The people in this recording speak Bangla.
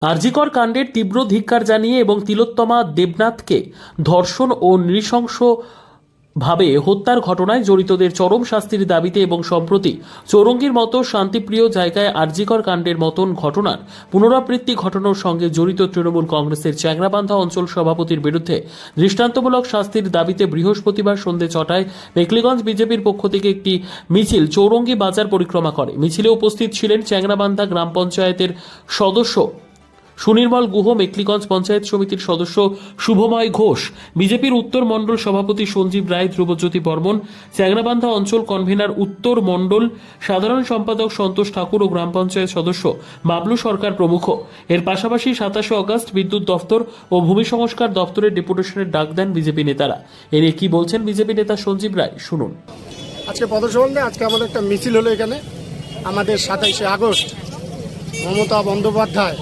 আরজিকর কাণ্ডের তীব্র ধিক্কার জানিয়ে এবং তিলোত্তমা দেবনাথকে ধর্ষণ ও নৃশংসভাবে হত্যার ঘটনায় জড়িতদের চরম শাস্তির দাবিতে এবং সম্প্রতি চৌরঙ্গীর মতো শান্তিপ্রিয় জায়গায় আরজিকর কাণ্ডের মতন ঘটনার পুনরাবৃত্তি ঘটনার সঙ্গে জড়িত তৃণমূল কংগ্রেসের চ্যাংরাবান্ধা অঞ্চল সভাপতির বিরুদ্ধে দৃষ্টান্তমূলক শাস্তির দাবিতে বৃহস্পতিবার সন্ধ্যে 6টায় মেখলিগঞ্জ বিজেপির পক্ষ থেকে একটি মিছিল চৌরঙ্গী বাজার পরিক্রমা করে। মিছিলে উপস্থিত ছিলেন চ্যাংরাবান্ধা গ্রাম পঞ্চায়েতের সদস্য সুনির্মল গুহ, মেখলিগঞ্জ পঞ্চায়েত সমিতির সদস্য শুভময় ঘোষ, বিজেপির উত্তর মণ্ডল সভাপতি সঞ্জীব রায়, ধ্রুবজ্যোতি বর্মন, চ্যাংরাবান্ধা অঞ্চল কনভেনার উত্তর মণ্ডল সাধারণ সম্পাদক সন্তোষ ঠাকুর ও গ্রাম পঞ্চায়েত সদস্য বাবলু সরকার প্রমুখ। এর পাশাপাশি 27 আগস্ট বিদ্যুৎ দফতর ও ভূমি সংস্কার দপ্তরের ডেপুটেশনের ডাক দেন বিজেপি নেতারা। এর কি বলছেন বিজেপি নেতা সঞ্জীব রায়, শুনুন। আজকে পদসভা আজকে আমাদের একটা মিছিল হলো এখানে। আমাদের 27 আগস্ট মমতা বন্দ্যোপাধ্যায়